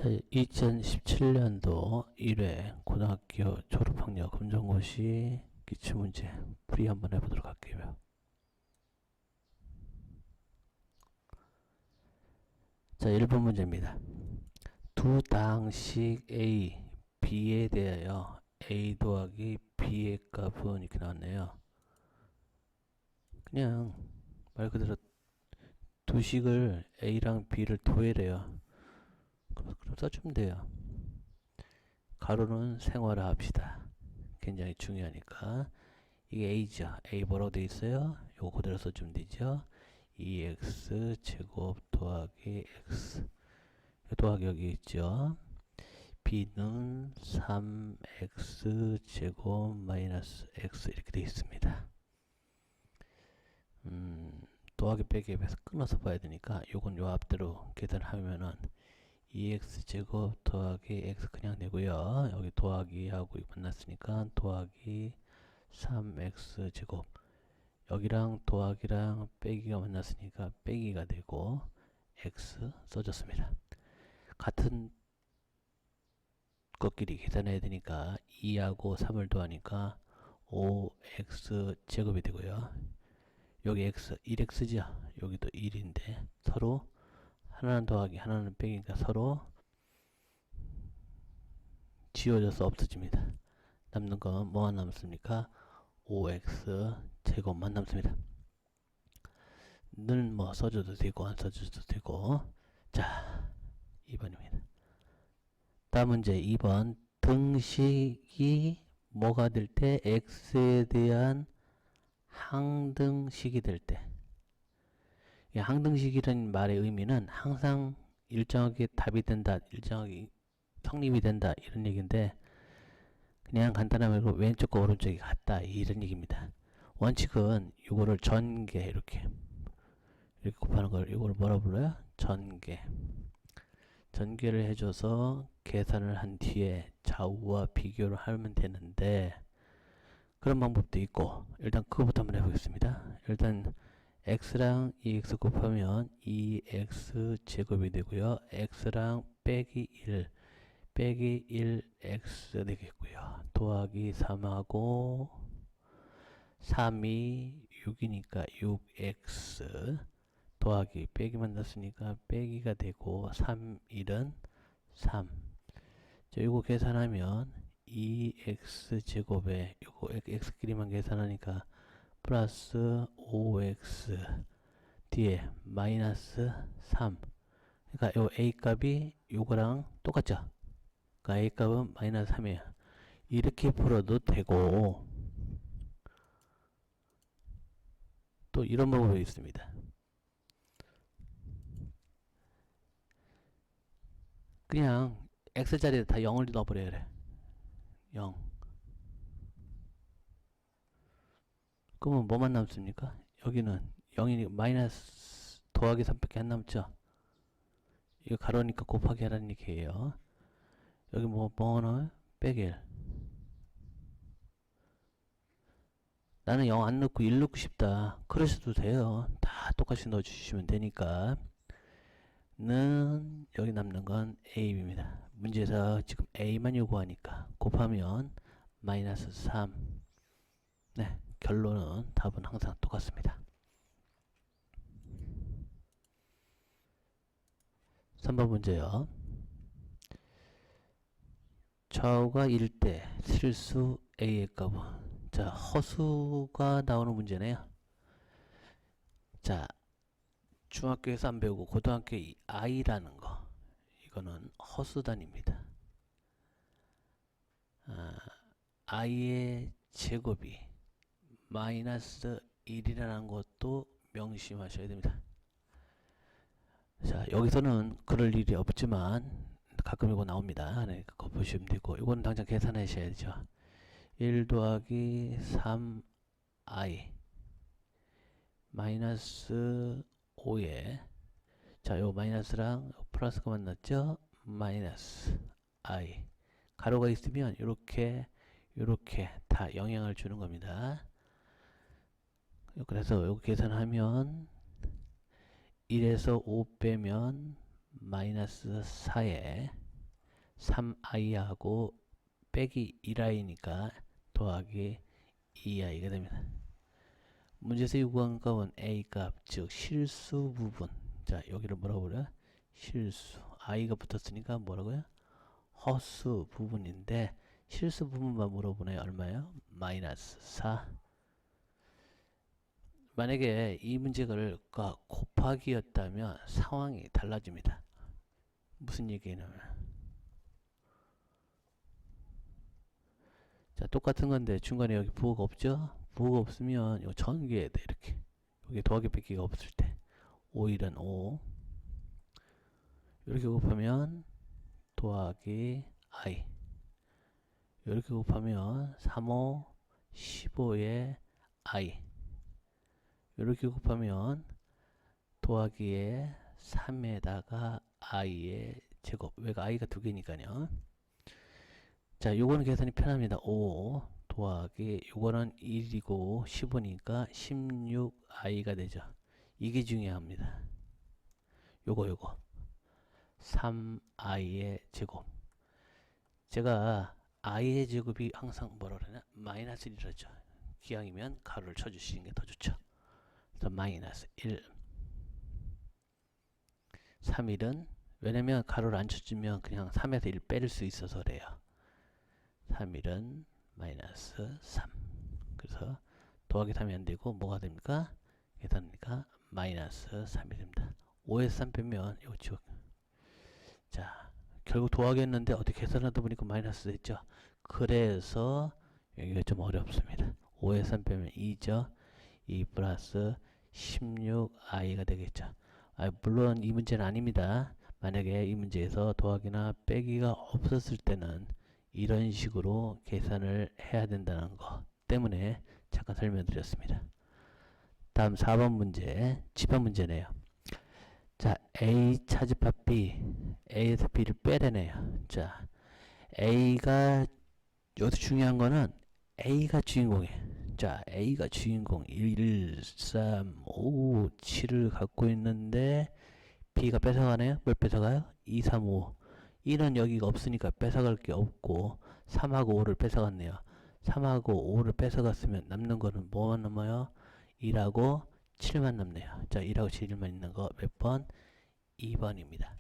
자, 2017년도 1회 고등학교 졸업학력 검정고시 기출문제 풀이 한번 해보도록 할게요. 자, 1번 문제입니다. 두 당식 A, B에 대하여 A 더하기 B의 값은 이렇게 나왔네요. 그냥 말 그대로 두 식을 A랑 B를 더해래요. 그럼 써주면 돼요. 가로는 생활화 합시다. 굉장히 중요하니까. 이게 A죠. A 뭐라고 되어 있어요? 요거 그대로 써주면 되죠. 2x 제곱 더하기 x. 더하기 여기 있죠. B는 3x 제곱 마이너스 x 이렇게 되어 있습니다. 더하기 빼기 해서 끊어서 봐야 되니까 요건 요 앞대로 계산하면은 2x 제곱 더하기 x 그냥 되고요. 여기 더하기 하고 만났으니까 더하기 3x 제곱, 여기랑 더하기랑 빼기가 만났으니까 빼기가 되고 x 써줬습니다. 같은 것끼리 계산해야 되니까 2하고 3을 더하니까 5x 제곱이 되고요. 여기 x 1x죠. 여기도 1인데 서로 하나는 더하기 하나는 빼기니까 서로 지워져서 없어집니다. 남는 건 뭐가 남습니까? 5x 제곱만 남습니다. 는 뭐 써줘도 되고 안 써줘도 되고. 자, 2번입니다. 다음 문제 2번. 등식이 뭐가 될 때? x에 대한 항등식이 될 때. 항등식이라는 말의 의미는 항상 일정하게 답이 된다, 일정하게 성립이 된다 이런 얘기인데, 그냥 간단한 말로 왼쪽과 오른쪽이 같다 이런 얘기입니다. 원칙은 이거를 전개 이렇게 곱하는 걸 이걸 뭐라 불러요? 전개. 전개를 해줘서 계산을 한 뒤에 좌우와 비교를 하면 되는데, 그런 방법도 있고, 일단 그거부터 한번 해보겠습니다. 일단 x랑 2x 곱하면 2x 제곱이 되고요. x랑 빼기 1 빼기 1x 되겠고요. 더하기 3하고 3이 6이니까 6x 더하기 빼기만 났으니까 빼기가 되고 3, 1은 3. 자, 이거 계산하면 2x 제곱에 이거 x끼리만 계산하니까 플러스 5x 뒤에 마이너스 3. 그러니까 요 a 값이 요거랑 똑같죠. 그러니까 a 값은 마이너스 3이에요. 이렇게 풀어도 되고, 또 이런 방법이 있습니다. 그냥 x자리에 다 0을 넣어버려야 돼. 0. 그러면 뭐만 남습니까? 여기는 0이니까 마이너스 더하기 3밖에 안 남죠. 이거 가로니까 곱하기 하라는 얘기예요. 여기 뭐 넣어요? 빼기 1. 나는 0 안 넣고 1 넣고 싶다. 그러셔도 돼요. 다 똑같이 넣어주시면 되니까. 는 여기 남는 건 a입니다. 문제에서 지금 a만 요구하니까 곱하면 마이너스 3. 네, 결론은 답은 항상 똑같습니다. 3번 문제요. 좌우가 1일 때 실수 a의 값은, 자, 허수가 나오는 문제네요. 자, 중학교에서 안 배우고 고등학교 i라는 거, 이거는 허수단입니다. i의 제곱이 마이너스 1이라는 것도 명심하셔야 됩니다. 자, 여기서는 그럴 일이 없지만 가끔 이거 나옵니다. 네, 그거 보시면 되고, 이거는 당장 계산하셔야죠. 1 더하기 3i 마이너스 5에, 자, 요 마이너스랑 플러스가 만났죠? 마이너스 i. 가로가 있으면 이렇게 다 영향을 주는 겁니다. 그래서 이거 계산하면 1에서 5 빼면 마이너스 4에 3i하고 빼기 1i니까 더하기 2i가 됩니다. 문제에서 요구한 값은 a 값, 즉 실수 부분. 자, 여기를 뭐라고 그래? 실수. i가 붙었으니까 뭐라고요? 허수 부분인데 실수 부분만 물어보네요. 얼마예요? 마이너스 4. 만약에 이 문제가 곱하기였다면 상황이 달라집니다. 무슨 얘기냐면, 자, 똑같은 건데 중간에 여기 부호가 없죠? 부호가 없으면 이거 전개해야 돼. 이렇게 여기 더하기 뺏기가 없을 때 5일은 5 이렇게 곱하면 더하기 i 이렇게 곱하면 3, 5, 15에 i 이렇게 곱하면 더하기에 3에다가 i의 제곱. 왜가 i가 두 개니까요. 자, 요거는 계산이 편합니다. 5 더하기 요거는 1이고 15니까 16i가 되죠. 이게 중요합니다. 요거 3i의 제곱. 제가 i의 제곱이 항상 뭐라 그러냐? 마이너스 1이라죠. 기왕이면 가로를 쳐주시는 게 더 좋죠. 그래서 마이너스 1 3일은 왜냐면 가로를 안 쳐주면 그냥 3에서 1 빼를 수 있어서 그래요. 3일은 마이너스 3. 그래서 더하기 3이 안 되고 뭐가 됩니까? 계산하니까 마이너스 3이 됩니다. 5에서 3 빼면 이거 지워. 자, 결국 더하기 했는데 어떻게 계산하다 보니까 마이너스 됐죠. 그래서 여기가 좀 어렵습니다. 5에서 3 빼면 2죠. 2 플러스 16i가 되겠죠. 물론 이 문제는 아닙니다. 만약에 이 문제에서 더하기나 빼기가 없었을 때는 이런 식으로 계산을 해야 된다는 것 때문에 잠깐 설명드렸습니다. 다음 4번 문제, 집합 문제네요. 자, A 차집합 B, A에서 B를 빼내네요. 자, A가 여기서 중요한 거는 A가 주인공이에요. 자, A가 주인공 1, 3, 5, 7을 갖고 있는데 B가 뺏어가네요. 뭘 뺏어가요? 2, 3, 5. 1은 여기가 없으니까 뺏어갈 게 없고 3하고 5를 뺏어갔네요. 3하고 5를 뺏어갔으면 남는 거는 뭐만 남아요? 1하고 7만 남네요. 자, 1하고 7만 있는 거 몇 번? 2번입니다.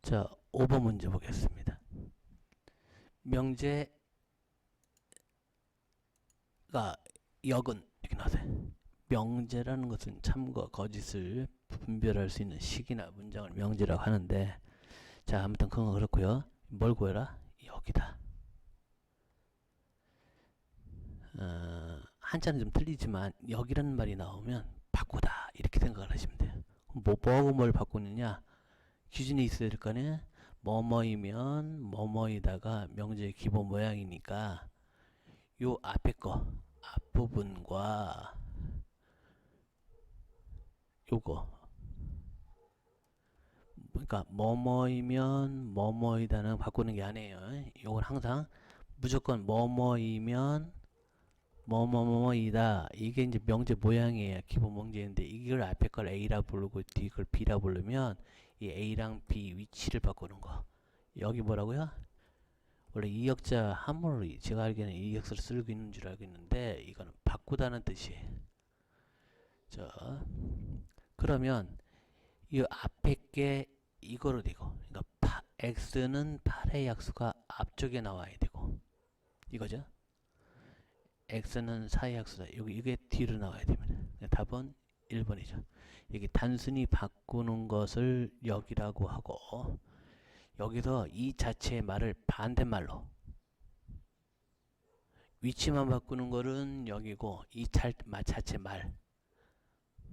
자, 5번 문제 보겠습니다. 명제가 역은 이렇게 나와요. 명제라는 것은 참과 거짓을 분별할 수 있는 식이나 문장을 명제라고 하는데, 자, 아무튼 그건 그렇고요. 뭘 구해라? 여기다. 한자는 좀 틀리지만 여기라는 말이 나오면 바꾸다 이렇게 생각을 하시면 돼요. 뭐하고 뭘 바꾸느냐? 기준이 있어야 될 거 아니에요? 뭐뭐이면 뭐뭐이다가 명제의 기본 모양이니까 요 앞에 거 앞부분과 요거, 그러니까 뭐뭐이면 뭐뭐이다는 바꾸는 게 아니에요. 요건 항상 무조건 뭐뭐이면 뭐뭐뭐이다. 이게 이제 명제 모양이에요. 기본 명제인데 이걸 앞에 걸 A라 부르고 뒤 걸 B라 부르면 이 A랑 B 위치를 바꾸는 거. 여기 뭐라고요? 원래 이 역자 함으로 제가 알기에는 이 역사를 쓰고 있는 줄 알고 있는데 이거는 바꾸다는 뜻이에요. 자, 그러면 이 앞에 게 이거로 되고, 그러니까 x는 8의 약수가 앞쪽에 나와야 되고, 이거죠. x는 4의 약수다. 이게 뒤로 나와야 됩니다. 답은 1번이죠. 이게 단순히 바꾸는 것을 여기라고 하고, 여기서 이 자체의 말을 반대말로, 위치만 바꾸는 거는 여기고, 이 자체 말.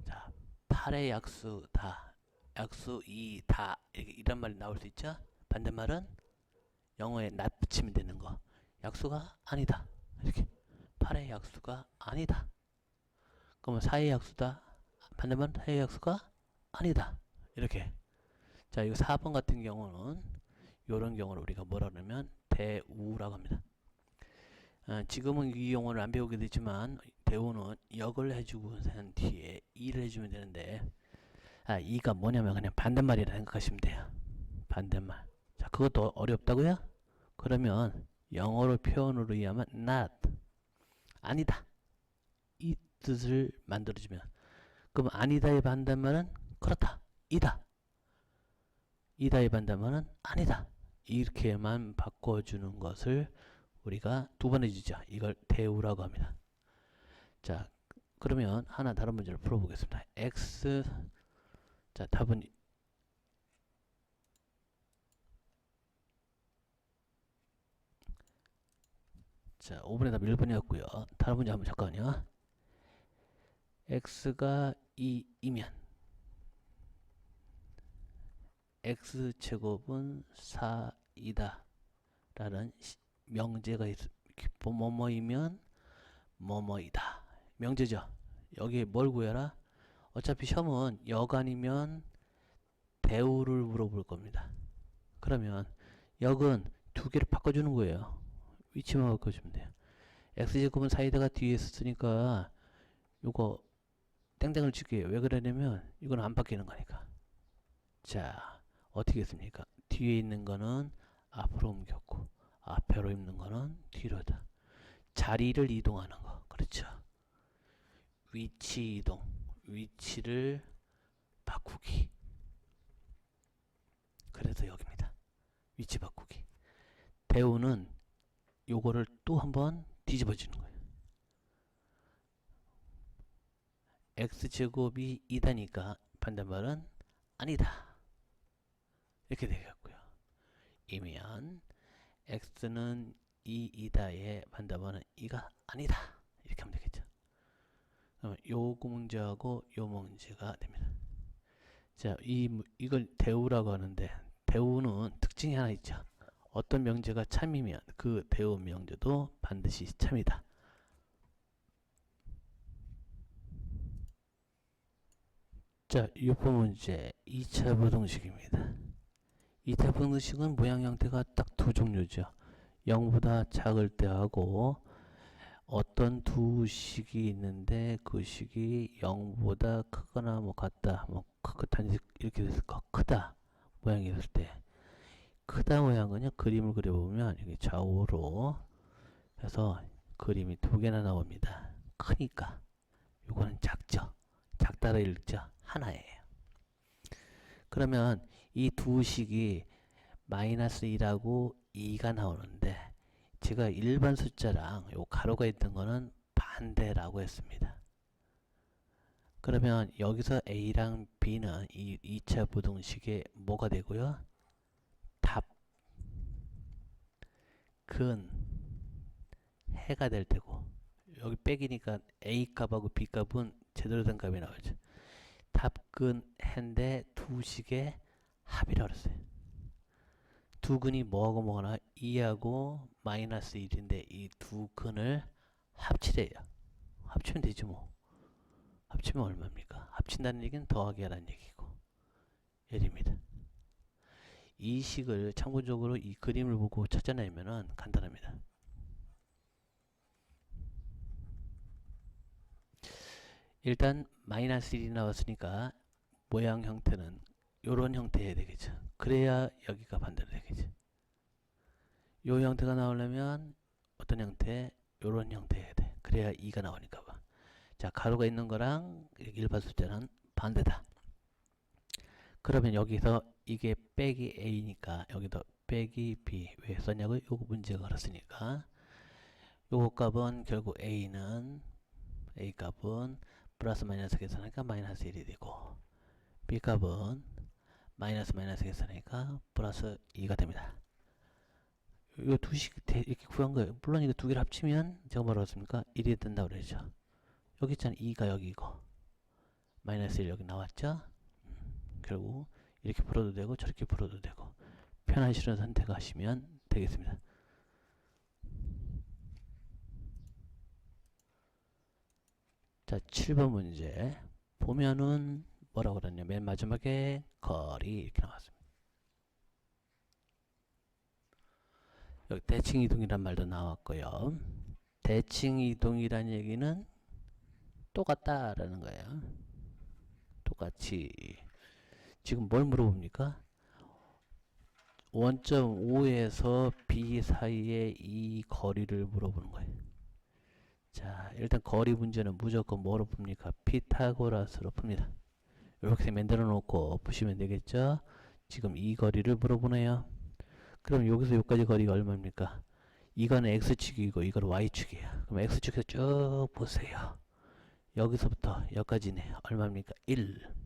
자, 8의 약수다. 약수 2 다 이런 말이 나올 수 있죠. 반대말은 영어에 not 붙이면 되는 거. 약수가 아니다. 이렇게 8의 약수가 아니다. 그러면 4의 약수다. 반대말은 4의 약수가 아니다. 이렇게. 자, 이거 4번 같은 경우는 이런 경우를 우리가 뭐라 그러면 대우라고 합니다. 지금은 이 용어를 안 배우게 되지만 대우는 역을 해주고 난 뒤에 일을 해주면 되는데, 이가 뭐냐면 그냥 반대말이라 생각하시면 돼요. 반대말. 자, 그것도 어렵다고요? 그러면 영어로 표현으로 의하면 not, 아니다, 이 뜻을 만들어주면, 그럼 아니다의 반대말은 그렇다, 이다. 이다의 반대말은 아니다. 이렇게만 바꿔주는 것을 우리가 두 번 해주죠. 이걸 대우라고 합니다. 자, 그러면 하나 다른 문제를 풀어보겠습니다. x, 자, 답은 자, 5번에 답 1번이었고요. 다른 문제 한번 잠깐만요. x가 2이면 x제곱은 4이다 라는 명제가 뭐뭐이면 뭐뭐이다. 명제죠. 여기 뭘 구해라? 어차피 시험은 여간이면 대우를 물어볼 겁니다. 그러면 역은 두 개를 바꿔주는 거예요. 위치만 바꿔주면 돼요. x제곱은 4이다가 뒤에 있으니까 요거 땡땡을 칠게요. 왜 그러냐면 이건 안 바뀌는 거니까. 자, 어떻게 했습니까? 뒤에 있는 거는 앞으로 옮겼고 앞으로 있는 거는 뒤로다. 자리를 이동하는 거. 그렇죠. 위치 이동. 위치를 바꾸기. 그래서 여기입니다. 위치 바꾸기. 대우는 요거를 또 한번 뒤집어 주는 거예요. x제곱이 2다니까 반대말은 아니다. 이렇게 되겠고요. 이면 x는 2이다의 반대말은 2가 아니다. 이렇게 하면 되겠죠. 그러면 요 문제하고 요 문제가 됩니다. 자, 이걸 대우라고 하는데 대우는 특징이 하나 있죠. 어떤 명제가 참이면 그 대우 명제도 반드시 참이다. 자, 6번 문제 2차 부등식입니다. 2차 부등식은 모양 형태가 딱 두 종류죠. 0보다 작을 때 하고 어떤 두 식이 있는데 그 식이 0보다 크거나 뭐 같다, 뭐 크거나 이렇게 됐을 거, 크다 모양이 됐을 때, 크다 모양은요 그림을 그려보면 이게 좌우로 해서 그림이 두 개나 나옵니다. 크니까 요거는 작죠. 작다라 읽죠. 하나예요. 그러면 이 두 식이 마이너스 1하고 2가 나오는데 제가 일반 숫자랑 요 가로가 있던 거는 반대라고 했습니다. 그러면 여기서 A랑 B는 이 2차 부등식에 뭐가 되고요? 답, 근, 해가 될 테고, 여기 빼기니까 A 값하고 B 값은 제대로 된 값이 나오죠. 답, 근, 해인데 두 식의 합이라고 그랬어요. 두 근이 뭐하고 뭐하나? 2하고 마이너스 1인데 이 두 근을 합치래요. 합치면 되죠 뭐. 합치면 얼마입니까? 합친다는 얘기는 더하기 하라는 얘기고. 예입니다. 이 식을 참고적으로 이 그림을 보고 찾아내면은 간단합니다. 일단 마이너스 1이 나왔으니까 모양 형태는 요런 형태 해야 되겠죠. 그래야 여기가 반대로 되겠죠. 요 형태가 나오려면 어떤 형태? 요런 형태 해야 돼. 그래야 2가 나오니까 봐. 자, 가로가 있는 거랑 일반 숫자는 반대다. 그러면 여기서 이게 빼기 A니까 여기도 빼기 B. 왜 썼냐고요? 요거 문제가 그렇으니까. 요거 값은 결국 A는 A 값은 플러스 마이너스 계산하니까 마이너스 1이 되고 B 값은 마이너스 마이너스 계산하니까 플러스 2가 됩니다. 이 두 식 이렇게 구한 거예요. 물론 이거 두 개를 합치면 제가 뭐라고 했습니까? 1이 된다고 그랬죠. 여기 있잖아요. 2가 여기고 마이너스 1 여기 나왔죠. 결국 이렇게 풀어도 되고 저렇게 풀어도 되고 편하시는 선택하시면 되겠습니다. 자, 7번 문제 보면은 뭐라고 그랬냐, 맨 마지막에 거리 이렇게 나왔습니다. 여기 대칭 이동이란 말도 나왔고요. 대칭 이동이란 얘기는 똑같다라는 거예요. 똑같이 지금 뭘 물어봅니까? 원점 O에서 B 사이의 이 거리를 물어보는 거예요. 자, 일단 거리 문제는 무조건 뭐로 풉니까? 피타고라스로 풉니다. 이렇게 만들어 놓고 푸시면 되겠죠? 지금 이 거리를 물어보네요. 그럼 여기서 여기까지 거리가 얼마입니까? 이거는 X축이고 이거는 Y축이에요. 그럼 X축에서 쭉 보세요. 여기서부터 여기까지네. 얼마입니까? 1.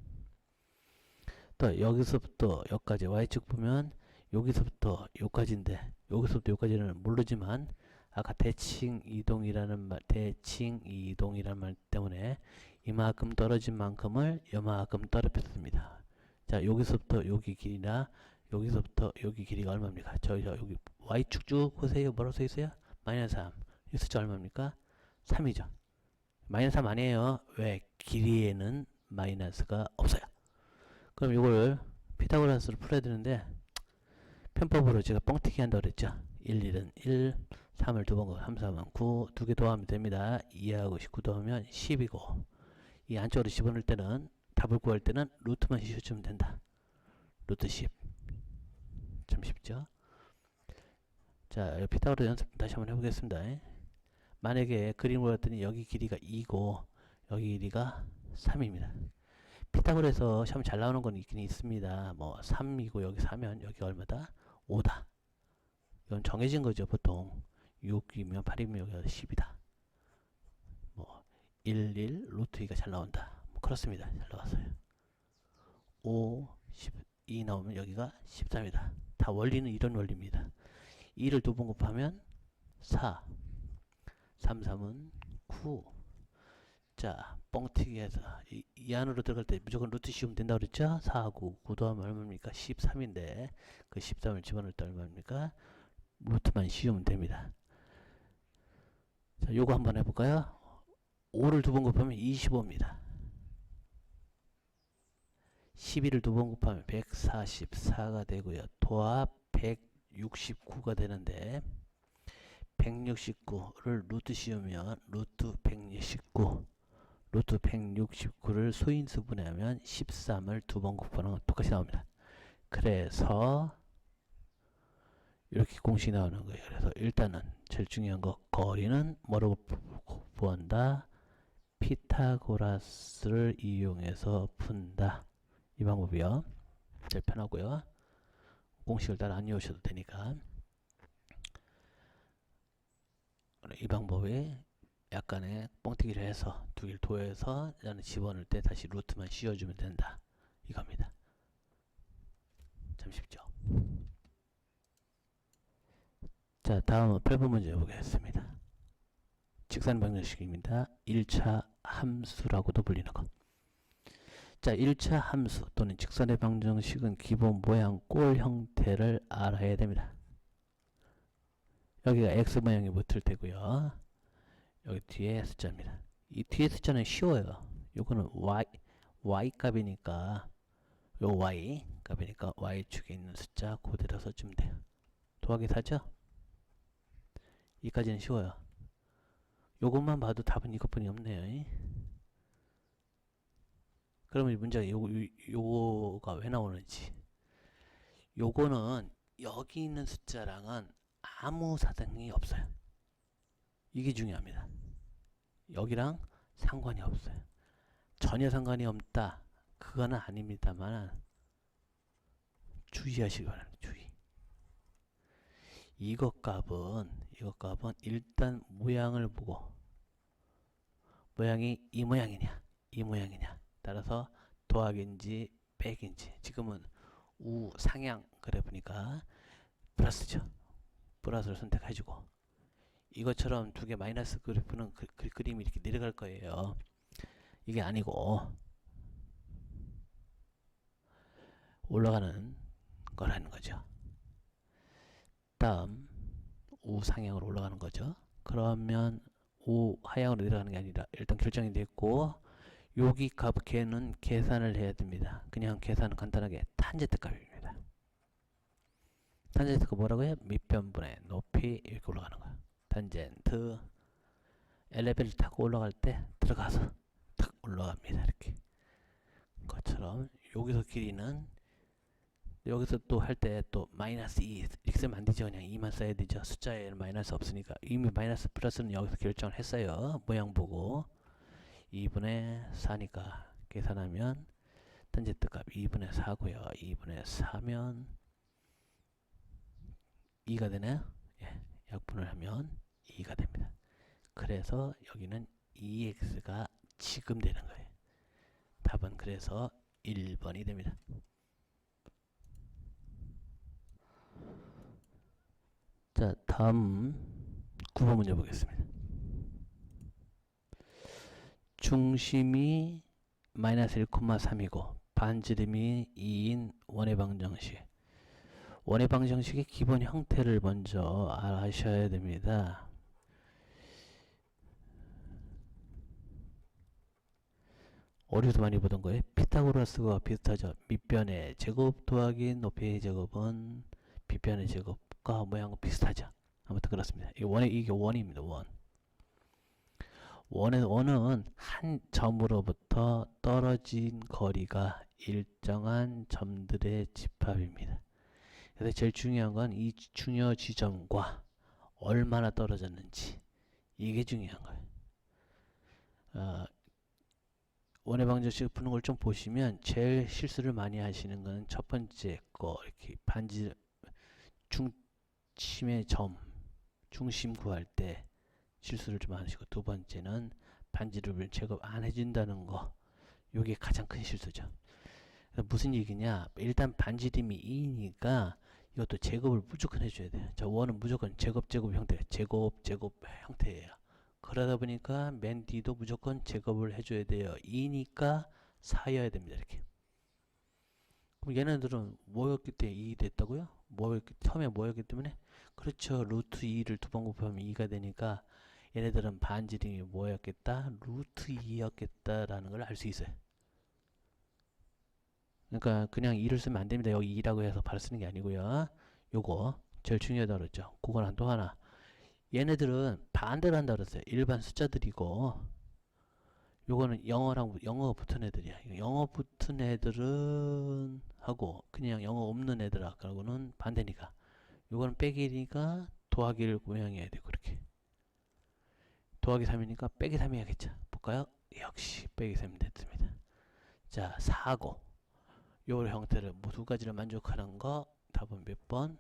또 여기서부터 여기까지 Y축 보면 여기서부터 여기까지인데 여기서부터 여기까지는 모르지만 아까 대칭 이동이라는 말 때문에 이만큼 떨어진 만큼을 이만큼 떨어뜨렸습니다. 자, 여기서부터 여기 길이나 여기서부터 여기 길이가 얼마입니까? 저 여기 Y축 쭉 보세요. 뭐라고 써 있어요? 마이너스 3. 이 숫자 얼마입니까? 3이죠. 마이너스 3 아니에요. 왜? 길이에는 마이너스가 없어요. 그럼 이걸 피타고라스로 풀어야 되는데 편법으로 제가 뻥튀기 한다고 그랬죠. 1, 1은 1, 3을 두 번 거, 3, 3은 9, 두 개 더하면 됩니다. 2하고 19 더하면 10이고 이 안쪽으로 집어넣을 때는 답을 구할 때는 루트만 씌워주면 된다. 루트 10. 참 쉽죠? 자, 피타고라스 연습 다시 한번 해보겠습니다. 만약에 그림을 봤더니 여기 길이가 2고 여기 길이가 3입니다. 피타고라스에서 시험 잘 나오는 건 있긴 있습니다. 뭐 3이고 여기 4면 여기 얼마다? 5다. 이건 정해진 거죠. 보통 6이면 8이면 여기가 10이다. 뭐 1, 1, 루트 2가 잘 나온다. 뭐 그렇습니다. 잘 나왔어요. 5, 12 나오면 여기가 13이다. 다 원리는 이런 원리입니다. 2를 두 번 곱하면 4, 3, 3은 9. 자, 뻥튀기 해서 이 안으로 들어갈 때 무조건 루트 씌우면 된다고 그랬죠? 4하고 9 더하면 얼마입니까? 13인데 그 13을 집어넣을 때 얼마입니까? 루트만 씌우면 됩니다. 자, 요거 한번 해볼까요? 5를 두 번 곱하면 25입니다. 12를 두 번 곱하면 144가 되고요. 도합 169가 되는데 169를 루트 씌우면 루트 169 루트 169를 소인수분해하면 13을 두 번 곱하는 건 똑같이 나옵니다. 그래서 이렇게 공식이 나오는 거예요. 그래서 일단은 제일 중요한 거 거리는 뭐라고 구한다? 피타고라스를 이용해서 푼다. 이 방법이요. 제일 편하고요. 공식을 따라 안 외우셔도 되니까. 이 방법에 약간의 뻥튀기를 해서 두 개를 도해서 나는 집어넣을 때 다시 루트만 씌워주면 된다. 이겁니다. 참 쉽죠. 자, 다음은 8번 문제 보겠습니다. 직선 방정식입니다. 1차 함수라고도 불리는 것. 자, 1차 함수 또는 직선의 방정식은 기본 모양 꼴 형태를 알아야 됩니다. 여기가 x 모양이 붙을 테고요. 여기 뒤에 숫자입니다. 이 뒤에 숫자는 쉬워요. 요거는 y 값이니까 요 y 값이니까 y축에 있는 숫자 그대로 써주면 돼요. 더하기 4죠? 이까지는 쉬워요. 요것만 봐도 답은 이것뿐이 없네요. 그러면 문제가 요거가 왜 나오는지. 요거는 여기 있는 숫자랑은 아무 사등이 없어요. 이게 중요합니다. 여기랑 상관이 없어요. 전혀 상관이 없다. 그거는 아닙니다만 주의하시기 바랍니다. 주의. 이것 값은 일단 모양을 보고 모양이 이 모양이냐 이 모양이냐 따라서 더하기인지 빼기인지 지금은 우상향 그래프니까 플러스죠. 플러스를 선택해주고 이것처럼 두 개 마이너스 그래프는 그림이 이렇게 내려갈 거예요. 이게 아니고 올라가는 거라는 거죠. 다음 우상향으로 올라가는 거죠. 그러면 우하향으로 내려가는 게 아니라 일단 결정이 됐고 여기 값 걔는 계산을 해야 됩니다. 그냥 계산은 간단하게 탄젠트 값입니다. 탄젠트가 뭐라고요? 밑변분의 높이 이렇게 올라가는 거예요. 탄젠트 엘리베이터 타고 올라갈 때 들어가서 탁 올라갑니다. 이렇게 것처럼 여기서 길이는 여기서 또 할 때 또 마이너스 2 이렇게 쓰면 안 되죠. 그냥 2만 써야 되죠. 숫자에 마이너스 없으니까. 이미 마이너스 플러스는 여기서 결정을 했어요. 모양 보고 2분의 4니까 계산하면 딴 z값 2분의 4고요. 2분의 4면 2가 되나요? 예, 약분을 하면 2가 됩니다. 그래서 여기는 2x가 지금 되는 거예요. 답은 그래서 1번이 됩니다. 자, 다음 9번 문제 보겠습니다. 중심이 마이너스 1,3이고 반지름이 2인 원의 방정식. 원의 방정식의 기본 형태를 먼저 아셔야 됩니다. 어디서 많이 보던 거예요? 피타고라스가 비슷하죠. 밑변의 제곱 더하기 높이의 제곱은 빗변의 제곱과 모양은 비슷하죠. 아무튼 그렇습니다. 이게 원입니다. 원은 한 점으로부터 떨어진 거리가 일정한 점들의 집합입니다. 그래서 제일 중요한 건 이 중요 지점과 얼마나 떨어졌는지, 이게 중요한 거예요. 원의 방정식 푸는 걸 좀 보시면 제일 실수를 많이 하시는 건 첫 번째 거, 이렇게 반지 중심의 점, 중심 구할 때 실수를 좀 하시고, 두 번째는 반지름을 제곱 안 해준다는 거, 요게 가장 큰 실수죠. 무슨 얘기냐, 일단 반지름이 2니까 이것도 제곱을 무조건 해줘야 돼요. 자, 원은 무조건 제곱 형태, 제곱 형태예요. 그러다 보니까 맨 뒤도 무조건 제곱을 해줘야 돼요. 2니까 4여야 됩니다. 이렇게. 그럼 얘네들은 뭐였기 때문에 2 됐다고요? 처음에 뭐였기 때문에? 그렇죠. 루트 2를 두 번 곱하면 2가 되니까 얘네들은 반지름이 뭐였겠다? 루트 2였겠다라는 걸 알 수 있어요. 그러니까 그냥 2를 쓰면 안 됩니다. 여기 2라고 해서 바로 쓰는 게 아니고요. 요거 제일 중요하다고 그랬죠. 그거랑 또 하나. 얘네들은 반대로 한다고 그랬어요. 일반 숫자들이고, 요거는 영어가 붙은 애들이야. 영어 붙은 애들은 하고 그냥 영어 없는 애들하고는 반대니까, 요거는 빼기니까 더하기를 모양해야 되고, 그렇게 더하기 3이니까 빼기 3 해야겠죠. 볼까요? 역시 빼기 3이 됐습니다. 자, 사고 요 형태를 두 가지를 만족하는 거, 답은 몇 번?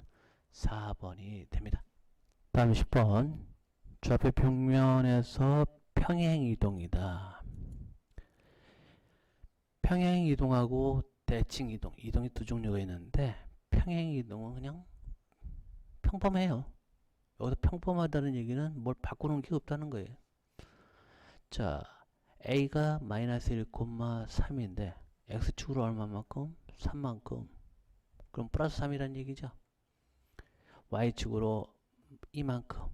4번이 됩니다. 다음 10번. 좌표 평면에서 평행이동이다. 평행이동하고 대칭이동, 이동이 두 종류가 있는데, 평행이동은 그냥 평범해요. 여기서 평범하다는 얘기는 뭘 바꾸는 게 없다는 거예요. 자, a가 마이너스 1,3인데 x축으로 얼마만큼? 3만큼. 그럼 플러스 3이란 얘기죠. y축으로 이만큼.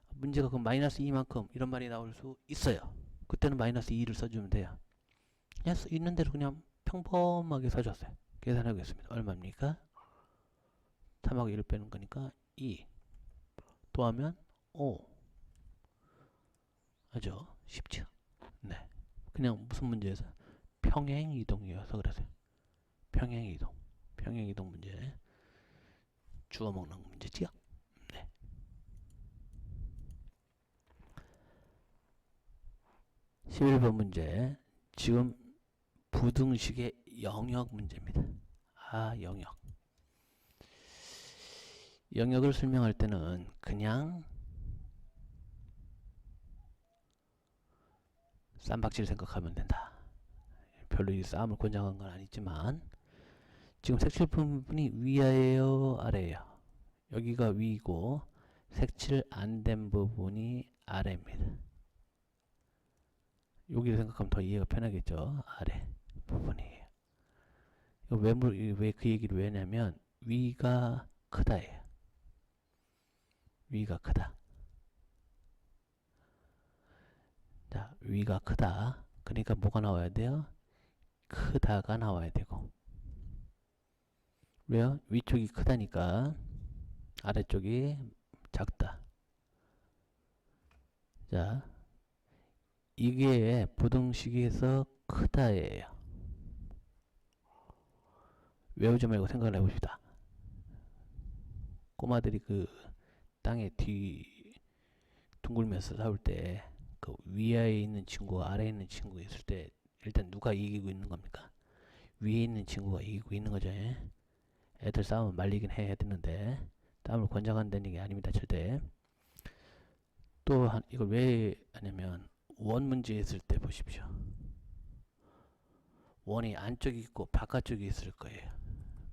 문제가 그럼 마이너스 2만큼 이런 말이 나올 수 있어요. 그때는 마이너스 2를 써주면 돼요. 그냥 있는 대로 그냥 평범하게 써줬어요. 계산하겠습니다. 얼마입니까? 3하고 1 빼는 거니까 2. 또 하면 5. 아주 쉽죠? 네. 그냥 무슨 문제에서? 평행이동이어서 그러세요. 평행이동 문제. 주워 먹는 문제지요? 네. 11번 문제. 지금 부등식의 영역 문제입니다. 영역. 영역을 설명할 때는 그냥 쌈박질 생각하면 된다. 별로 이 싸움을 권장한 건 아니지만, 지금 색칠 부분이 위에요, 아래예요? 여기가 위고 색칠 안 된 부분이 아래입니다. 여기를 생각하면 더 이해가 편하겠죠. 아래 부분이에요. 왜 그 얘기를 왜 하냐면, 위가 크다예요. 위가 크다. 자, 위가 크다. 그러니까 뭐가 나와야 돼요? 크다가 나와야 되고. 왜요? 위쪽이 크다니까 아래쪽이 작다. 자, 이게 부등식에서 크다예요. 외우지 말고 생각을 해봅시다. 꼬마들이 그 땅에 둥글면서 싸울 때 그 위에 있는 친구가 아래에 있는 친구가 있을 때 일단 누가 이기고 있는 겁니까? 위에 있는 친구가 이기고 있는 거죠. 애들 싸우면 말리긴 해야 되는데 싸움을 권장한다는 얘기 아닙니다. 절대. 또 이걸 왜 하냐면 원 문제 있을 때 보십시오. 원이 안쪽이 있고 바깥쪽이 있을 거예요.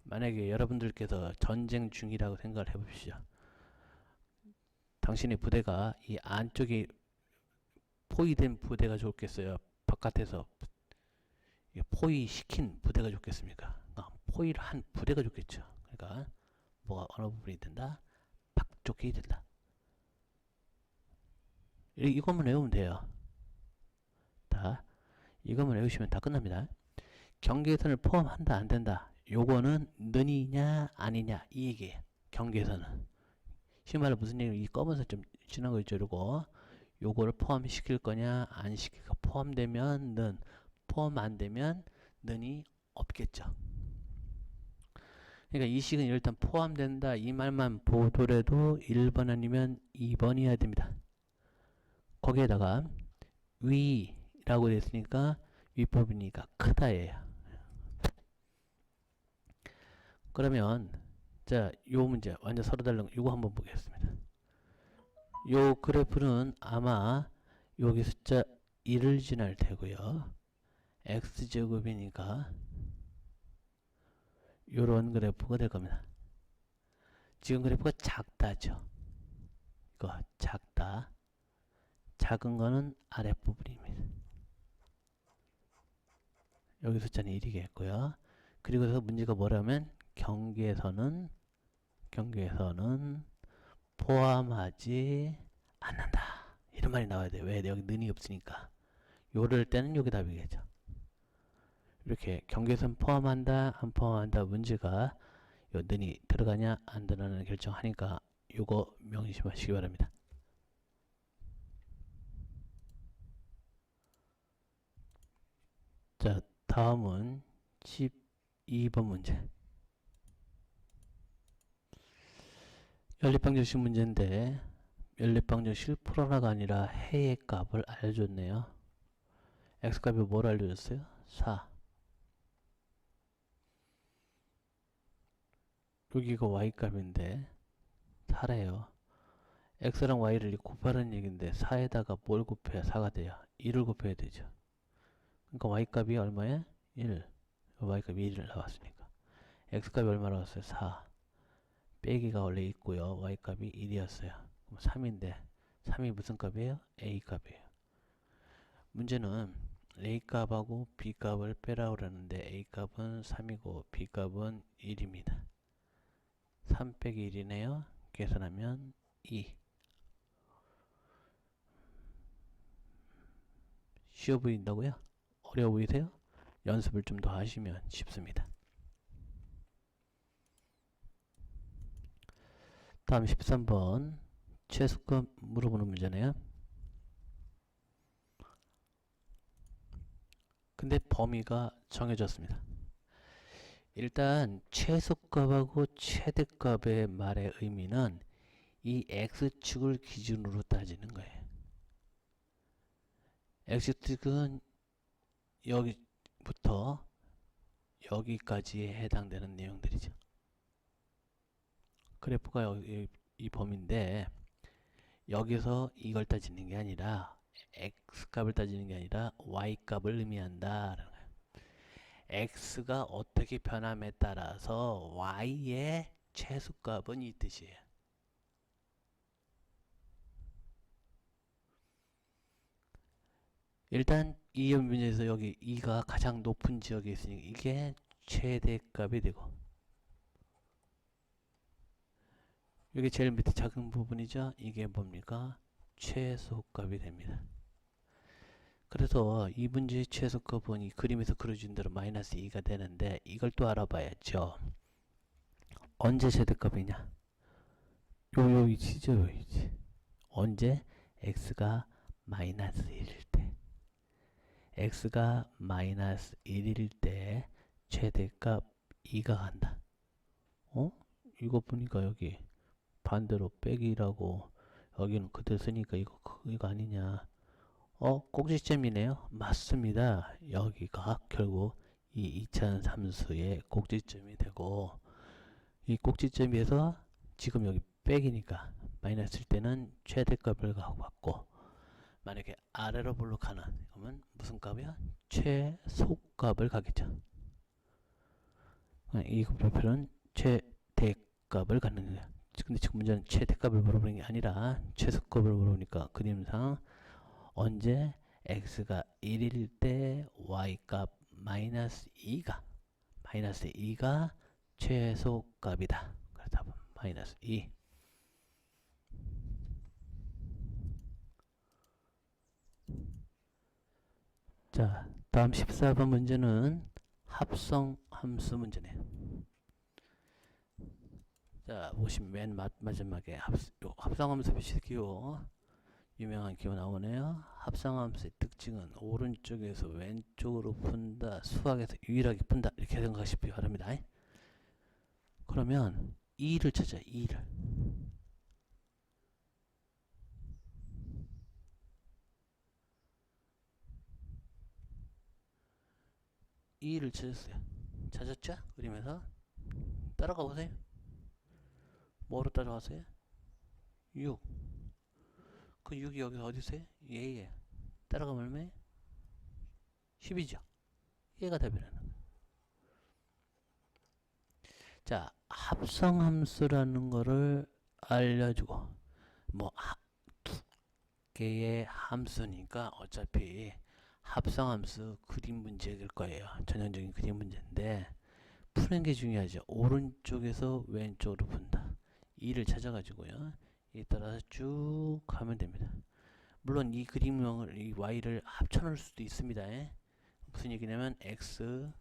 만약에 여러분들께서 전쟁 중이라고 생각을 해봅시다. 당신의 부대가 이 안쪽이 포위된 부대가 좋겠어요? 바깥에서 포위시킨 부대가 좋겠습니까? 포위를 한 부대가 좋겠죠. 그러니까 뭐가 어느 부분이 된다? 바깥쪽이 된다. 이것만 외우면 돼요. 다 이것만 외우시면 다 끝납니다. 경계선을 포함한다 안 된다. 요거는 는이냐 아니냐 이 얘기예요. 경계선은 심말로 무슨 얘기? 이 검은색 좀 지난 거 있죠. 요거를 포함시킬 거냐 안 시킬 거. 포함되면 는, 포함 안 되면 는이 없겠죠. 그러니까 이 식은 일단 포함된다 이 말만 보더라도 1번 아니면 2번이어야 됩니다. 거기에다가 위라고 됐으니까 위법이니까 크다예요. 그러면 자, 요 문제 완전 서로 다른 거 이거 한번 보겠습니다. 요 그래프는 아마 여기 숫자 1을 지날 테고요. x제곱이니까 요런 그래프가 될 겁니다. 지금 그래프가 작다죠. 이거 작다. 작은 거는 아랫부분입니다. 여기 숫자는 1이겠고요. 그리고서 문제가 뭐라면 경계선은 포함하지 않는다. 이런 말이 나와야 돼요. 왜? 여기 는이 없으니까. 요럴 때는 요게 답이겠죠. 이렇게 경계선 포함한다 안 포함한다 문제가 요 는이 들어가냐 안 들어가냐 결정하니까 요거 명심하시기 바랍니다. 자, 다음은 12번 문제. 연립방정식 문제인데 연립방정식을 풀어라가 아니라 해의 값을 알려줬네요. x값이 뭘 알려줬어요? 4. 여기가 y값인데 4래요. x랑 y를 곱하라는 얘기인데 4에다가 뭘 곱해야 4가 돼요? 1을 곱해야 되죠. 그러니까 y값이 얼마에? 1. y값이 1 나왔으니까. x값이 얼마 나왔어요? 4. 빼기가 원래 있고요. y값이 1이었어요. 그럼 3인데 3이 무슨 값이에요? a값이에요. 문제는 a값하고 b값을 빼라고 그러는데 a값은 3이고 b값은 1입니다. 3 빼기 1이네요. 계산하면 2. 쉬워 보인다고요? 어려워 보이세요? 연습을 좀 더 하시면 쉽습니다. 다음 13번 최소값 물어보는 문제네요. 근데 범위가 정해졌습니다. 일단 최소값하고 최대값의 말의 의미는 이 x축을 기준으로 따지는 거예요. x축은 여기부터 여기까지에 해당되는 내용들이죠. 그래프가 여기 이 범위인데 여기서 이걸 따지는 게 아니라 x값을 따지는 게 아니라 y값을 의미한다. x가 어떻게 변함에 따라서 y의 최소값은 이 뜻이에요. 일단 이 문제에서 여기 2가 가장 높은 지역에 있으니까 이게 최대값이 되고 여기 제일 밑에 작은 부분이죠. 이게 뭡니까? 최소값이 됩니다. 그래서 이 문제의 최소값은 이 그림에서 그려준 대로 마이너스 2가 되는데 이걸 또 알아봐야죠. 언제 최대값이냐? 요 위치죠. 요 위치. 언제? x가 마이너스 1일 때. x가 마이너스 1일 때 최대값 2가 간다. 이거 보니까 여기 반대로 빼기라고 여기는 그대로 쓰니까 이거 아니냐. 꼭지점이네요. 맞습니다. 여기가 결국 이 이차원 함수의 꼭지점이 되고, 이 꼭지점에서 지금 여기 빼기니까 마이너스일 때는 최대값을 갖고, 만약에 아래로 볼록하는 그러면 무슨 값이야? 최소값을 가겠죠. 이 별표는 최대값을 갖는 거야. 근데 지금 문제는 최대값을 물어보는 게 아니라 최소값을 물어보니까 그림상 언제 x가 1일 때 y값 마이너스 2가 최소값이다. 그래서 답은 마이너스 2. 자, 다음 14번 문제는 합성함수 문제네. 자, 보시면 맨 마지막에 합성함수 표시기호 유명한 기호 나오네요. 합성함수의 특징은 오른쪽에서 왼쪽으로 푼다, 수학에서 유일하게 푼다, 이렇게 생각하시기 바랍니다. 그러면 2를 찾아. 2를 2를 찾았어요. 찾았죠? 그림에서 따라가 보세요. 뭐로 따라가세요? 6. 그 6이 여기서 어디 있어요? 얘. 따라가면 얼마예요? 10이죠. 얘가 답이라는 거예요. 자, 합성함수라는 거를 알려주고, 두 개의 함수니까 어차피 합성함수 그림 문제일 거예요. 전형적인 그림 문제인데 푸는 게 중요하죠. 오른쪽에서 왼쪽으로 푼다. 2를 찾아가지고요. 이에 따라서 쭉 가면 됩니다. 물론 이 그림명을, 이 y를 합쳐놓을 수도 있습니다. 무슨 얘기냐면 x,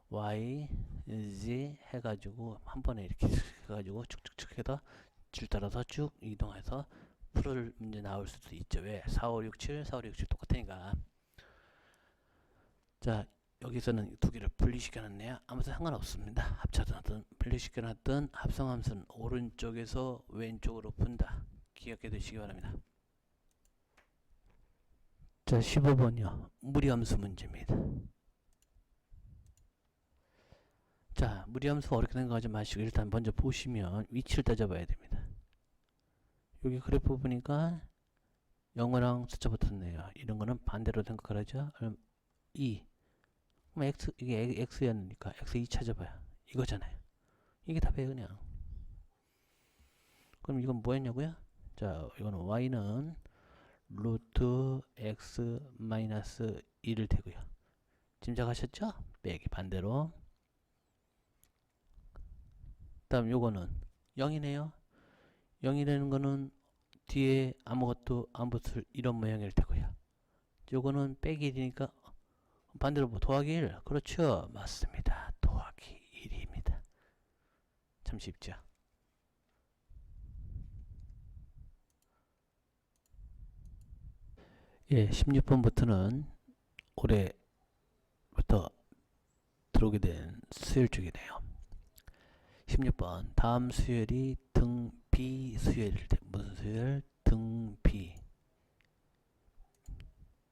y, z 해가지고 한 번에 이렇게 해가지고 쭉쭉쭉 해서 줄 따라서 쭉 이동해서 풀을 문제 나올 수도 있죠. 왜? 4, 5, 6, 7, 4, 5, 6, 7 똑같으니까. 자, 여기서는 두 개를 분리시켜놨네요. 아무튼 상관없습니다. 합쳐놨든 분리시켜놨든 합성함수는 오른쪽에서 왼쪽으로 푼다. 기억해 두시기 바랍니다. 자, 15번이요. 무리함수 문제입니다. 자, 무리함수 어렵게 생각하지 마시고 일단 먼저 보시면 위치를 따져봐야 됩니다. 여기 그래프 보니까 영어랑 숫자 붙었네요. 이런 거는 반대로 생각을 하죠. 2. 그럼 x, 이게 x였으니까 x 2 찾아봐요. 이거잖아요. 이게 답이에요, 그냥. 그럼 이건 뭐였냐고요? 자, 이거는 y는 루트 x 마이너스 1을 대고요. 짐작하셨죠? 빼기 반대로. 다음 요거는 0이네요. 0이라는 거는 뒤에 아무것도 안 붙을 이런 모양일 테고요. 요거는 빼기 1이니까 반대로 뭐 더하기 1. 그렇죠. 맞습니다. 더하기 1입니다. 참 쉽죠. 예, 16번부터는 올해부터 들어오게 된 수열 쪽이네요. 16번 다음 수열이 등 B 수열일 때 무슨 수열? 등 B.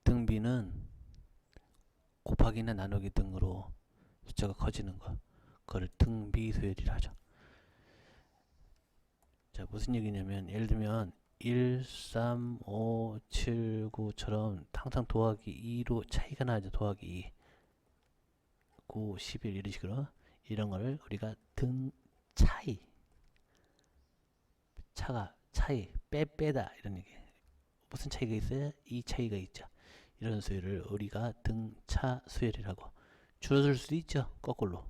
등 B는 곱하기나 나누기 등으로 숫자가 커지는 거. 그걸 등 B 수열이라 하죠. 자, 무슨 얘기냐면 예를 들면 1, 3, 5, 7, 9처럼 항상 더하기 2로 차이가 나죠. 더하기 2. 9, 11 이런 식으로 이런 거를 우리가 등 차이, 차이, 빼다 이런 얘기. 무슨 차이가 있어요? 이 차이가 있죠. 이런 수열을 우리가 등차 수열이라고. 줄어들 수도 있죠. 거꾸로.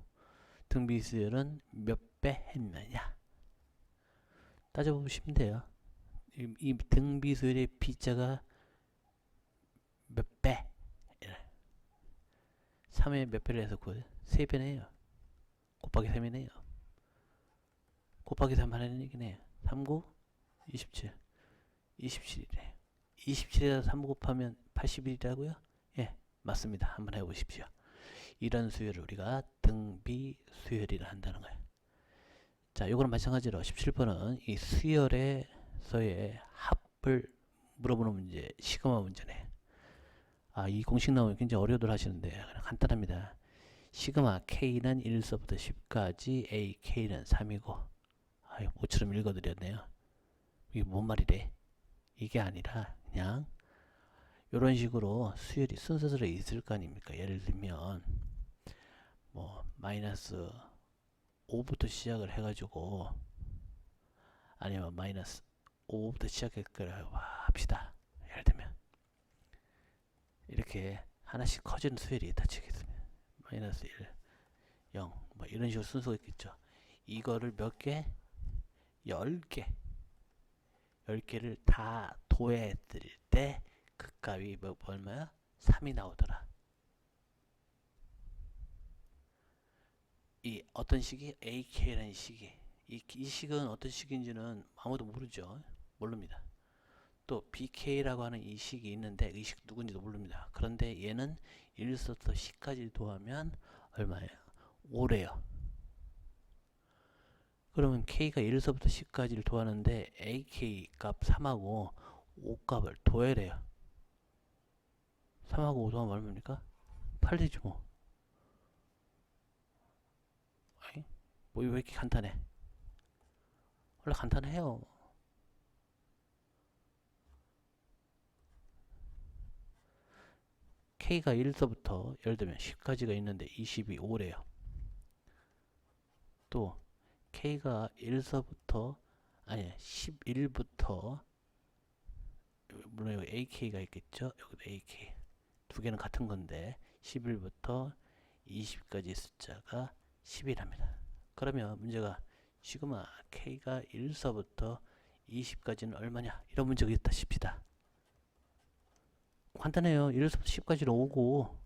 등비 수열은 몇 배 했느냐 따져보시면 돼요. 이 등비 수열의 b자가 몇 배? 3에 몇 배를 해서 3배네요. 곱하기 3이네요. 곱하기 3 하라는 얘기네요. 3, 9, 27. 27이래요. 27에다 3 곱하면 81이라고요? 예, 맞습니다. 한번 해보십시오. 이런 수열을 우리가 등비 수열이라 한다는 거예요. 자, 요거는 마찬가지로 17번은 이 수열에서의 합을 물어보는 문제, 시그마 문제네. 아, 이 공식 나오면 굉장히 어려워들 하시는데 그냥 간단합니다. 시그마 K는 1서부터 10까지 AK는 3이고, 아유, 모처럼 읽어드렸네요. 이게 뭔 말이래? 이게 아니라 그냥 이런 식으로 수열이 순서대로 있을 거 아닙니까? 예를 들면 뭐 마이너스 5부터 시작을 해가지고, 아니면 마이너스 5부터 시작했거나 합시다. 예를 들면 이렇게 하나씩 커지는 수열이 있다 치겠습니다. 마이너스 1, 0, 뭐 이런 식으로 순서가 있겠죠. 이거를 몇 개? 10개. 10개를 다 도해드릴 때 그 값이 얼마야? 3이 나오더라. 이 어떤 식이? AK라는 식이. 이 식은 어떤 식인지는 아무도 모르죠. 모릅니다. 또 BK라고 하는 이 식이 있는데 이 식 누군지도 모릅니다. 그런데 얘는 1서부터 10까지 더하면 얼마예요? 5래요. 그러면 K가 1서부터 10까지를 더하는데 AK 값 3하고 5 값을 더해래요. 3하고 5 더하면 얼마입니까? 8되지 뭐. 뭐 왜 이렇게 간단해? 원래 간단해요. K가 1서부터 예를 들면 10까지가 있는데 20이 5래요. 또 K가 1서부터 아니 11부터, 물론 여기 AK가 있겠죠. 여기도 AK 두 개는 같은 건데 11부터 20까지 숫자가 10이랍니다. 그러면 문제가 시그마 K가 1서부터 20까지는 얼마냐, 이런 문제가 있다 칩시다. 간단해요. 1서부터 10까지는 5고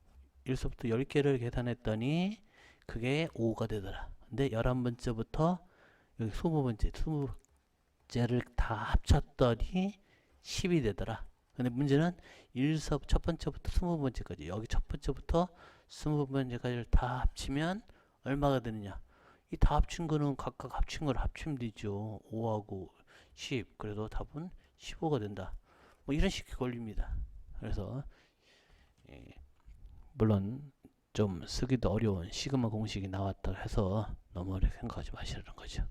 1서부터 10개를 계산했더니 그게 5가 되더라. 근데 11번째부터 여기 20번째를 다 합쳤더니 10이 되더라. 근데 문제는 1서 첫 번째부터 20번째까지, 여기 첫 번째부터 20번째까지를 다 합치면 얼마가 되느냐. 이 다 합친 거는 각각 합친 걸 합치면 되죠. 5하고 10. 그래도 답은 15가 된다. 뭐 이런 식의 권리입니다. 그래서 물론 좀 쓰기도 어려운 시그마 공식이 나왔다 해서 너무 어렵게 생각하지 마시라는 거죠.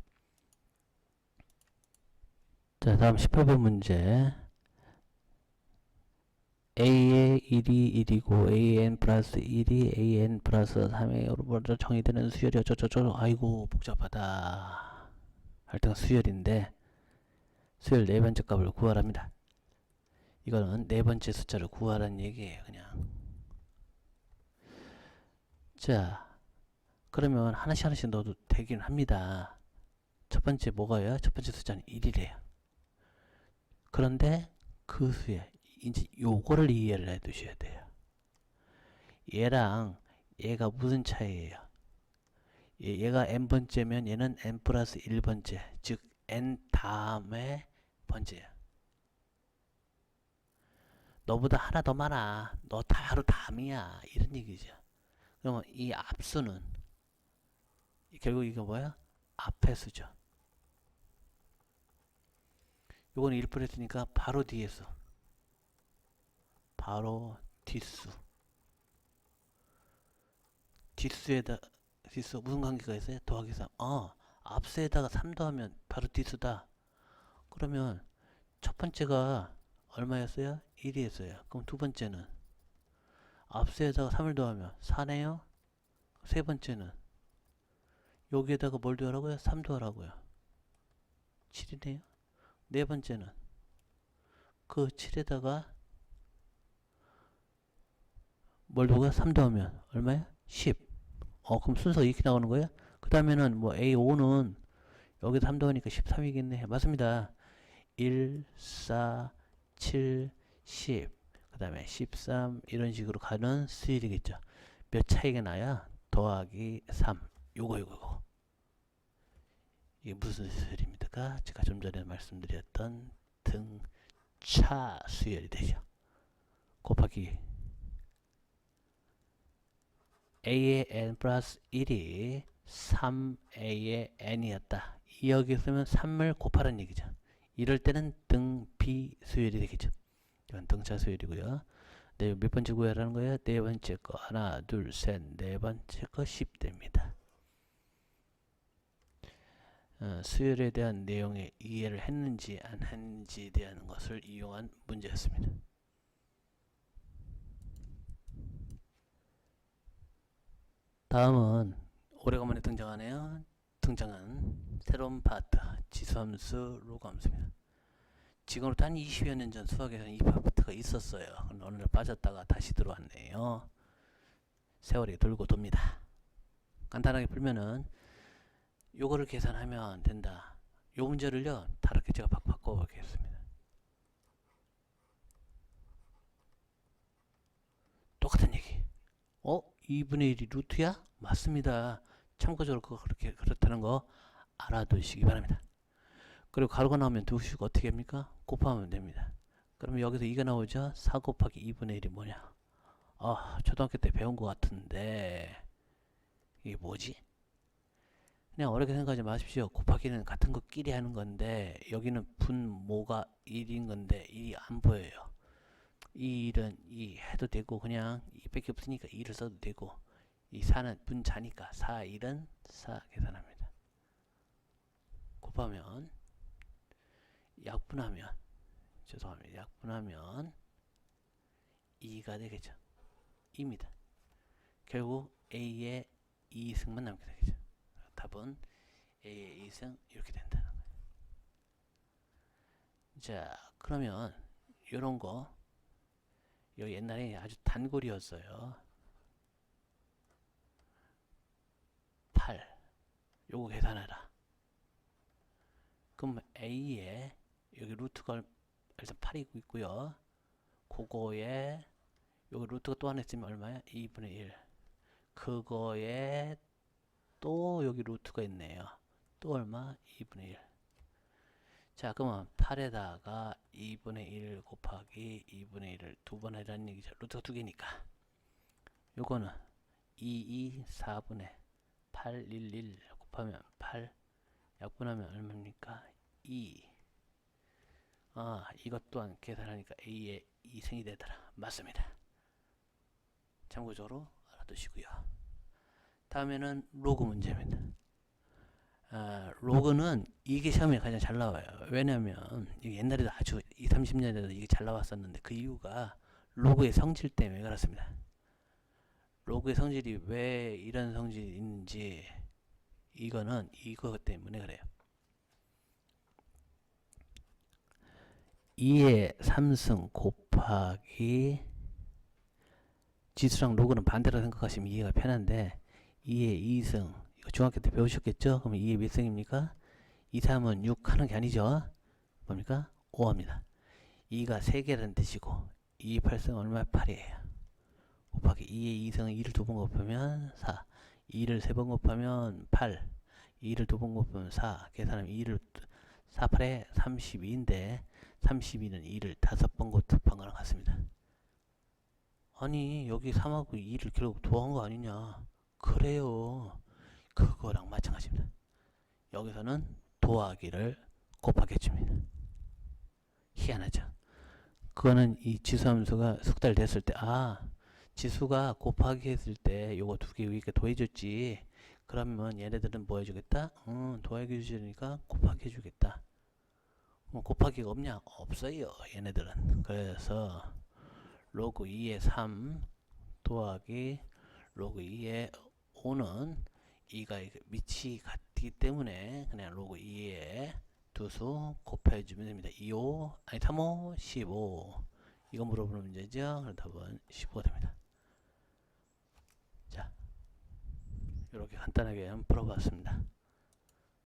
자, 다음 18번 문제. A의 1이 1이고 AN 플러스 1이 AN 플러스 3의 정의되는 수열이 어쩌저쩌. 아이고 복잡하다. 하여튼 수열인데 수열 네 번째 값을 구하랍니다. 이거는 네 번째 숫자를 구하라는 얘기예요. 그냥. 자, 그러면 하나씩 넣어도 되긴 합니다. 첫 번째 뭐가요? 첫 번째 숫자는 1이래요. 그런데 그 수에 이제 요거를 이해를 해 두셔야 돼요. 얘랑 얘가 무슨 차이예요? 얘가 n번째면 얘는 n 플러스 1번째, 즉 n 다음에 번째야. 너보다 하나 더 많아. 너 바로 다음이야. 이런 얘기죠. 그러면 이 앞수는 결국 이거 뭐야? 앞의 수죠. 요거는 1 플러스니까 바로 뒤에서, 바로 뒷수. 뒷수 무슨 관계가 있어요? 더하기 3. 앞수에다가 3 더하면 바로 뒷수다. 그러면 첫 번째가 얼마였어요? 1이었어요. 그럼 두 번째는 앞수에다가 3을 더하면 4네요. 세 번째는 여기에다가 뭘 더하라고요? 3 더하라고요. 7이네요. 네 번째는 그 7에다가 뭘 더하고요? 3 더하면 얼마야? 10. 그럼 순서가 이렇게 나오는 거예요? 그 다음에는 뭐 A5는 여기다 3 더하니까 13이겠네. 맞습니다. 1, 4, 7, 10. 그 다음에 13 이런 식으로 가는 수일이겠죠. 몇 차이가 나야? 더하기 3. 요거. 이게 무슨 수열입니까? 제가 좀 전에 말씀드렸던 등차 수열이 되죠. 곱하기 a의 n 플러스 1이 3a의 n이었다. 여기 쓰면 3을 곱하라는 얘기죠. 이럴 때는 등비 수열이 되겠죠. 이건 등차 수열이고요. 네, 몇 번째 구하라는 거예요? 네 번째 거. 하나, 둘, 셋, 네 번째 거 10대입니다. 수열에 대한 내용에 이해를 했는지 안 했는지에 대한 것을 이용한 문제였습니다. 다음은 오래간만에 등장하네요. 등장한 새로운 파트, 지수함수, 로그함수입니다. 지금으로부터 한 20여 년 전 수학에서는 이 파트가 있었어요. 어느 날 빠졌다가 다시 들어왔네요. 세월이 돌고 돕니다. 간단하게 풀면은 요거를 계산하면 된다. 요 문제를요 다르게 제가 바꿔보겠습니다. 똑같은 얘기. 2분의 1이 루트야? 맞습니다. 참고적으로 그렇다는 거 알아두시기 바랍니다. 그리고 가로가 나오면 두시고 어떻게 합니까? 곱하면 됩니다. 그러면 여기서 2가 나오죠? 4 곱하기 2분의 1이 뭐냐? 초등학교 때 배운 것 같은데 이게 뭐지? 그냥 어렵게 생각하지 마십시오. 곱하기는 같은 것끼리 하는 건데 여기는 분모가 1인 건데 1이 안 보여요. 이 1은 2 해도 되고 그냥 2밖에 없으니까 2를 써도 되고 이 4는 분자니까 4, 1은 4 계산합니다. 곱하면 약분하면 죄송합니다. 약분하면 2가 되겠죠. 2입니다. 결국 A의 2승만 남게 되겠죠. 답은 A의 2승 이렇게 된다는 거예요. 자, 그러면 요런 거 요 옛날에 아주 단골이었어요. 8 요거 계산하라. 그럼 A에 여기 루트가 일단 8이 있고요. 그거에 여기 루트가 또 하나 있으면 얼마야? 2분의 1. 그거에 또 여기 루트가 있네요. 또 얼마? 2분의 1. 자, 그러면 8에다가 2분의 1 곱하기 2분의 1을 두 번 해라는 얘기죠. 루트가 두 개니까. 요거는 2, 4분의 8, 1 곱하면 8 약분하면 얼마입니까? 2. 이것 또한 계산하니까 A의 2승이 되더라. 맞습니다. 참고적으로 알아두시고요. 다음에는 로그 문제입니다. 로그는 이게 시험에 가장 잘 나와요. 왜냐면 옛날에도 아주 20, 30년에도 이게 잘 나왔었는데 그 이유가 로그의 성질 때문에 그렇습니다. 로그의 성질이 왜 이런 성질이 있는지 이거는 이거 때문에 그래요. 2의 3승 곱하기 지수랑 로그는 반대로 생각하시면 이해가 편한데 2의 2승 이거 중학교 때 배우셨겠죠? 그럼 2의 몇 승입니까? 2, 3은 6 하는 게 아니죠. 뭡니까? 5합니다. 2가 3개라는 뜻이고 2, 8승 얼마? 8이에요. 곱하기 2의 2승은 2를 두 번 곱하면 4 2를 세 번 곱하면 8 2를 두 번 곱하면 4 계산하면 2를 4, 8에 32인데 32는 2를 5번 곱한 거랑 같습니다. 아니 여기 3하고 2를 결국 더한 거 아니냐. 그래요. 그거랑 마찬가지입니다. 여기서는 더하기를 곱하기 해줍니다. 희한하죠. 그거는 이 지수함수가 숙달됐을 때 지수가 곱하기 했을 때 요거 두 개 위에 더해줬지. 그러면 얘네들은 뭐 해주겠다? 더하기 해주니까 곱하기 해주겠다. 곱하기가 없냐? 없어요. 얘네들은. 그래서 로그 2의 3 더하기 로그 2의 5는 2가 밑이 같기 때문에 그냥 로그 2의 두 수 곱해주면 됩니다. 25, 아니 35, 15. 이거 물어보는 문제죠. 그래서 답은 15가 됩니다. 자, 이렇게 간단하게 한번 풀어봤습니다.